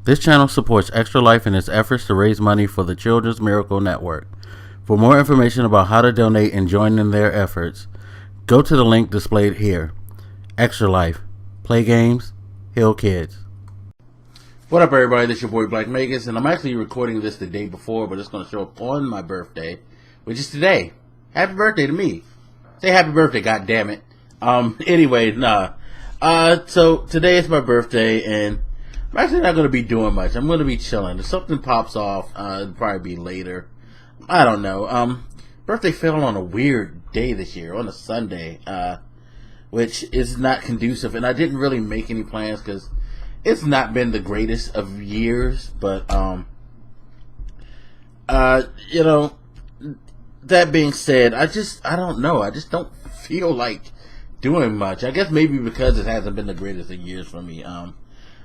This channel supports Extra Life in its efforts to raise money for the Children's Miracle Network. For more information about how to donate and join in their efforts, go to the link displayed here. Extra Life. Play games, heal kids. What up, everybody? This is your boy Black Magus, and I'm actually recording this the day before, but it's going to show up on my birthday, which is today. Happy birthday to me. Say happy birthday, goddammit. So today is my birthday, and I'm actually not going to be doing much. I'm going to be chilling. If something pops off, it'll probably be later. I don't know. Birthday fell on a weird day this year, on a Sunday, which is not conducive, and I didn't really make any plans because it's not been the greatest of years, but, that being said, I don't know. I just don't feel like doing much. I guess maybe because it hasn't been the greatest of years for me.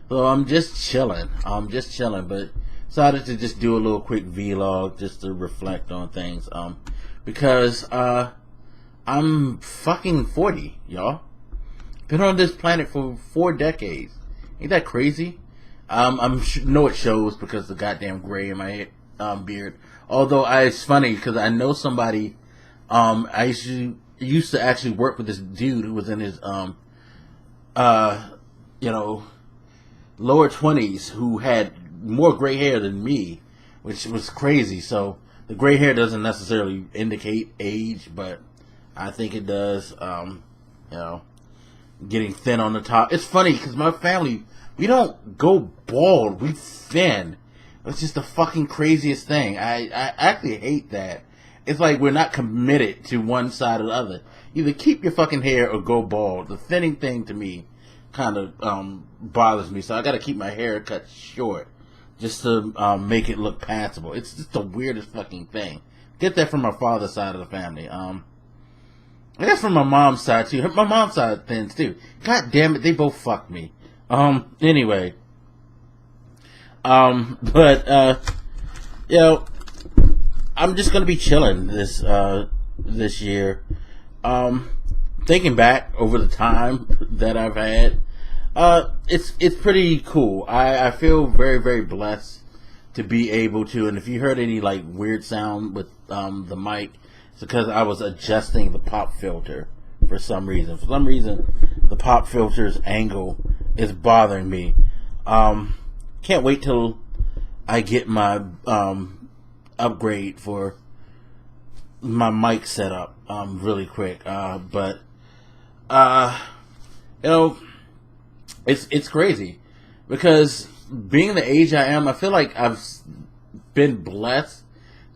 So I'm just chilling. But decided to just do a little quick vlog just to reflect on things. Because, I'm fucking 40, y'all. Been on this planet for 4 decades. Ain't that crazy? Know it shows because the goddamn gray in my beard. Although it's funny because I know somebody. I used to actually work with this dude who was in his lower 20s who had more gray hair than me, which was crazy. So the gray hair doesn't necessarily indicate age, but I think it does. Getting thin on the top. It's funny because my family, we don't go bald, we thin. It's just the fucking craziest thing. I actually hate that. It's like we're not committed to one side or the other. Either keep your fucking hair or go bald. The thinning thing to me kind of bothers me, so I gotta keep my hair cut short just to make it look passable. It's just the weirdest fucking thing. Get that from my father's side of the family. I guess from my mom's side too. My mom's side thins too. God damn it, they both fucked me. Anyway. I'm just gonna be chilling this year. Thinking back over the time that I've had, it's pretty cool. I feel very, very blessed to be able to, and if you heard any like weird sound with the mic, it's because I was adjusting the pop filter for some reason. For some reason, the pop filter's angle is bothering me. Can't wait till I get my upgrade for my mic setup really quick. It's crazy because being the age I am, I feel like I've been blessed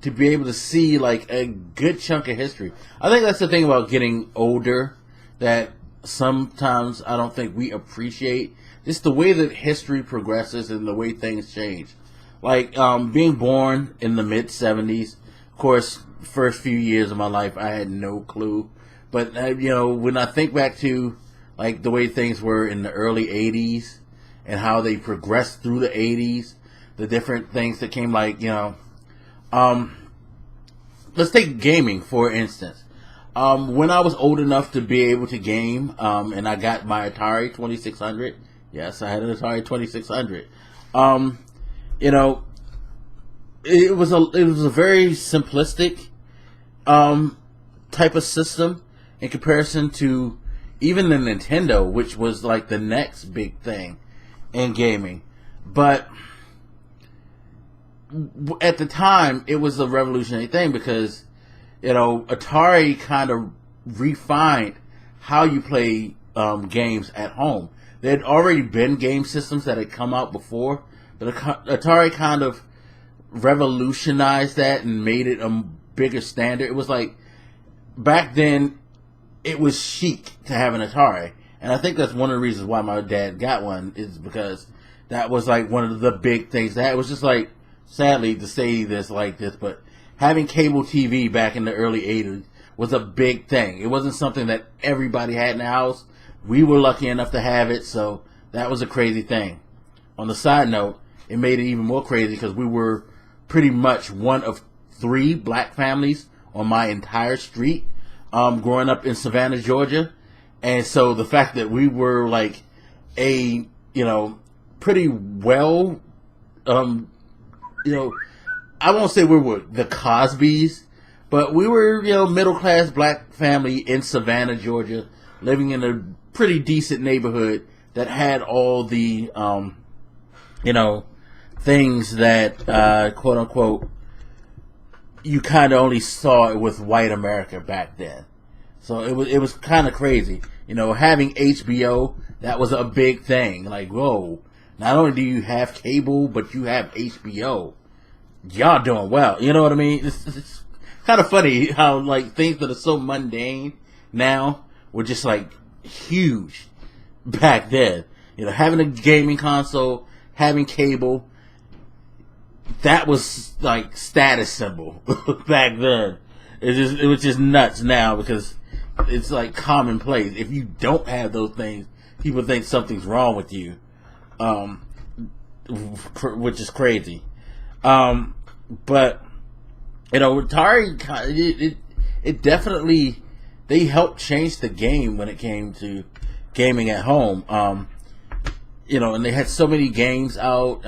to be able to see like a good chunk of history. I think that's the thing about getting older that sometimes I don't think we appreciate. Just the way that history progresses and the way things change. Like, being born in the mid-70s, of course, first few years of my life, I had no clue. But, when I think back to, like, the way things were in the early 80s and how they progressed through the 80s, the different things that came, like, let's take gaming, for instance. When I was old enough to be able to game, and I got my Atari 2600, yes, I had an Atari 2600. It was a very simplistic type of system in comparison to even the Nintendo, which was like the next big thing in gaming. But at the time, it was a revolutionary thing because Atari kind of refined how you play games at home. There had already been game systems that had come out before, but Atari kind of revolutionized that and made it a bigger standard. It was like, back then, it was chic to have an Atari. And I think that's one of the reasons why my dad got one, is because that was like one of the big things. That was just like, sadly to say this like this, but having cable TV back in the early 80s was a big thing. It wasn't something that everybody had in the house. We were lucky enough to have it, so that was a crazy thing. On the side note, it made it even more crazy because we were pretty much one of 3 black families on my entire street growing up in Savannah, Georgia. And so the fact that we were like a, pretty well you know, I won't say we were the Cosbys, but we were, you know, middle class black family in Savannah, Georgia, living in a pretty decent neighborhood that had all the, you know, things that, quote unquote, you kind of only saw with white America back then. So it was kind of crazy. You know, having HBO, that was a big thing. Like, whoa, not only do you have cable, but you have HBO. Y'all doing well. You know what I mean? It's kind of funny how, like, things that are so mundane now were just, like, huge back then. You know, having a gaming console, having cable, that was, like, status symbol back then. It was just nuts now because it's, like, commonplace. If you don't have those things, people think something's wrong with you, which is crazy. But, you know, Atari, it definitely, they helped change the game when it came to gaming at home. You know, and they had so many games out.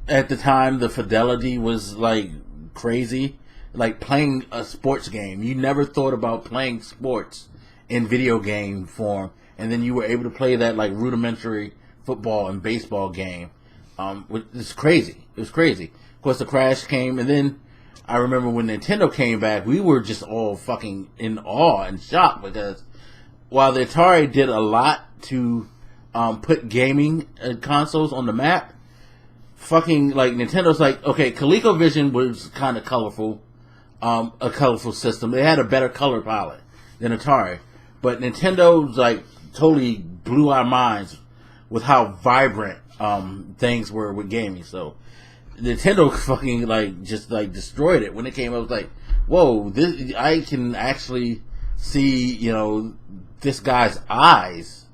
At the time, the fidelity was, like, crazy. Like, playing a sports game. You never thought about playing sports in video game form. And then you were able to play that, like, rudimentary football and baseball game. It's crazy. It was crazy. Of course, the crash came, and then I remember when Nintendo came back, we were just all fucking in awe and shocked because while the Atari did a lot to put gaming consoles on the map, fucking, like, Nintendo's like, okay, ColecoVision was kind of colorful, a colorful system. They had a better color palette than Atari, but Nintendo's, like, totally blew our minds with how vibrant things were with gaming. So Nintendo fucking, like, just, like, destroyed it when it came. I was like, whoa, I can actually see, you know, this guy's eyes.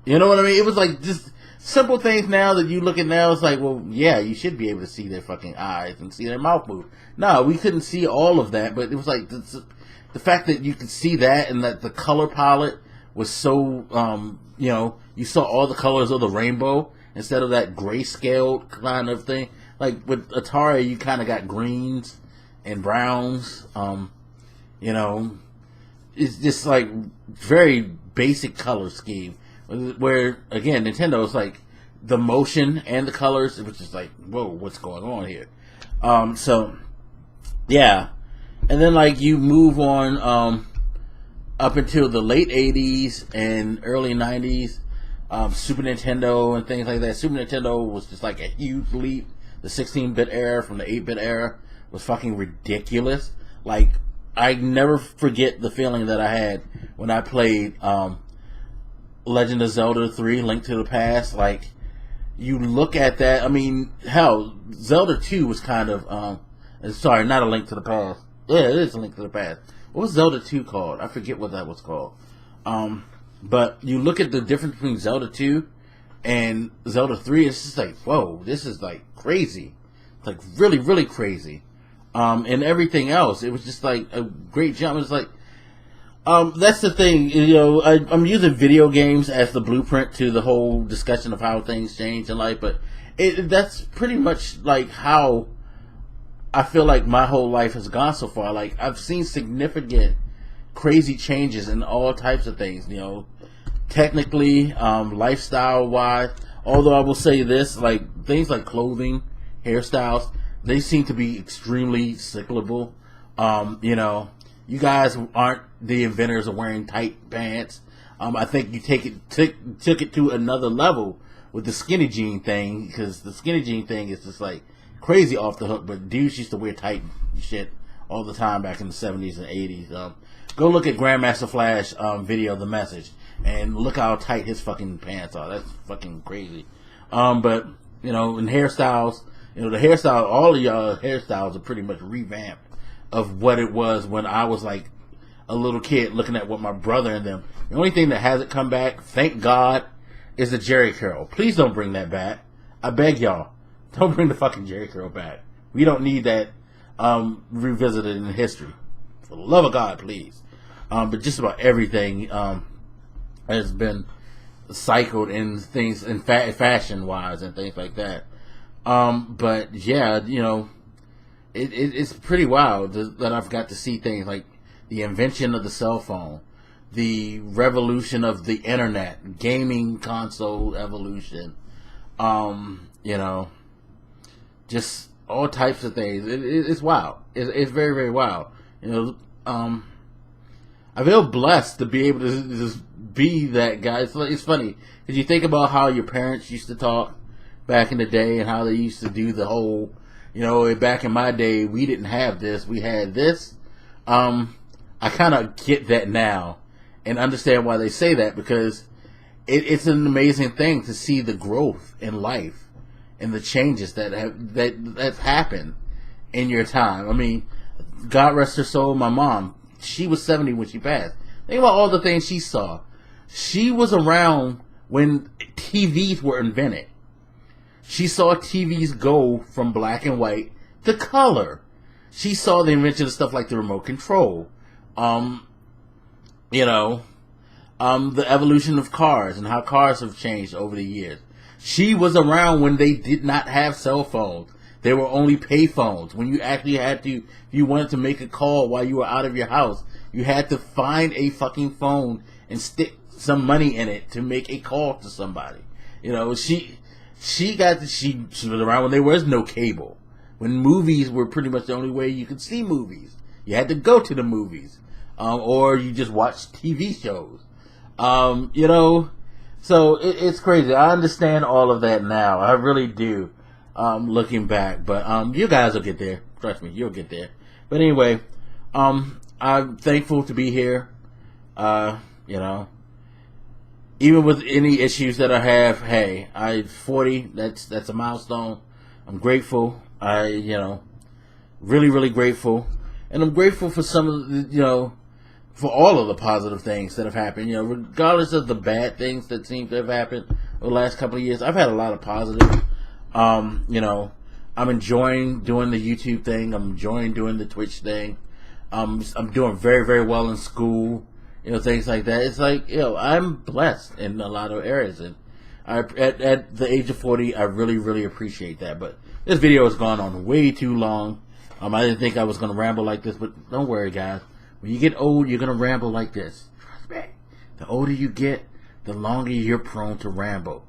You know what I mean? It was like just simple things now that you look at now. It's like, well, yeah, you should be able to see their fucking eyes and see their mouth move. No, we couldn't see all of that, but it was like the fact that you could see that and that the color palette was so, you know, you saw all the colors of the rainbow instead of that grayscale kind of thing. Like with Atari, you kind of got greens and browns. You know, it's just like very basic color scheme. Where again, Nintendo is like the motion and the colors. It was just like, whoa, what's going on here? So yeah, and then like you move on up until the late '80s and early '90s. Super Nintendo and things like that. Super Nintendo was just like a huge leap. The 16-bit era from the 8-bit era was fucking ridiculous. Like, I never forget the feeling that I had when I played Legend of Zelda 3, Link to the Past. Like, you look at that, I mean, hell, Zelda 2 was kind of, sorry, not a Link to the Past. Yeah, it is a Link to the Past. What was Zelda 2 called? I forget what that was called. But you look at the difference between Zelda 2 and Zelda 3, it's just like, whoa, this is like crazy. It's like really, really crazy. And everything else, it was just like a great jump. It's like, that's the thing, you know, I'm using video games as the blueprint to the whole discussion of how things change in life, but that's pretty much like how I feel like my whole life has gone so far. Like, I've seen significant crazy changes in all types of things, you know, technically, lifestyle wise. Although I will say this, like things like clothing, hairstyles, they seem to be extremely cyclable. You know, you guys aren't the inventors of wearing tight pants. I think you took it to another level with the skinny jean thing, because the skinny jean thing is just like crazy off the hook. But dudes used to wear tight shit all the time back in the 70s and 80s. Go look at Grandmaster Flash video, The Message, and look how tight his fucking pants are. That's fucking crazy. But, you know, in hairstyles, you know, the hairstyle, all of y'all hairstyles are pretty much revamped of what it was when I was like a little kid looking at what my brother and them. The only thing that hasn't come back, thank God, is the Jerry curl. Please don't bring that back. I beg y'all. Don't bring the fucking Jerry curl back. We don't need that revisited in history. For the love of God, please. But just about everything has been cycled in things in fashion wise and things like that. But yeah, it's pretty wild that I've got to see things like the invention of the cell phone, the revolution of the internet, gaming console evolution, just all types of things. It's wild. It's very, very wild. I feel blessed to be able to just be that guy. It's funny because you think about how your parents used to talk back in the day and how they used to do the whole, back in my day, we didn't have this, we had this. I kind of get that now and understand why they say that, because it's an amazing thing to see the growth in life and the changes that's happened in your time. I mean, God rest her soul, my mom, she was 70 when she passed. Think about all the things she saw. She was around when TVs were invented. She saw TVs go from black and white to color. She saw the invention of stuff like the remote control. The evolution of cars and how cars have changed over the years. She was around when they did not have cell phones. They were only pay phones. When you actually had to, if you wanted to make a call while you were out of your house, you had to find a fucking phone and stick some money in it to make a call to somebody. She was around when there was no cable. When movies were pretty much the only way you could see movies. You had to go to the movies. Or you just watch TV shows. So it's crazy. I understand all of that now. I really do. Looking back, but you guys will get there. Trust me, you'll get there. But anyway, I'm thankful to be here. Even with any issues that I have, hey, I'm 40. That's a milestone. I'm grateful. Really, really grateful, and I'm grateful for some of the, for all of the positive things that have happened. Regardless of the bad things that seem to have happened over the last couple of years, I've had a lot of positive. I'm enjoying doing the YouTube thing. I'm enjoying doing the Twitch thing. I'm doing very, very well in school. Things like that. It's like, I'm blessed in a lot of areas, and at the age of 40, I really, really appreciate that. But this video has gone on way too long. I didn't think I was going to ramble like this, but don't worry, guys. When you get old, you're going to ramble like this. Trust me. The older you get, the longer you're prone to ramble.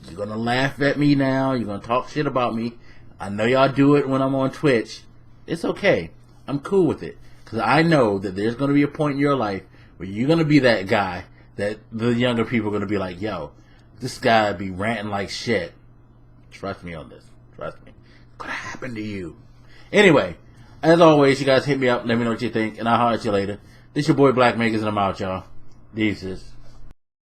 You're going to laugh at me now. You're going to talk shit about me. I know y'all do it when I'm on Twitch. It's okay. I'm cool with it. Because I know that there's going to be a point in your life where you're going to be that guy that the younger people are going to be like, yo, this guy be ranting like shit. Trust me on this. Trust me. It's going to happen to you. Anyway, as always, you guys hit me up. Let me know what you think. And I'll holler at you later. This your boy Black Makers, and I'm out, y'all. Deuces.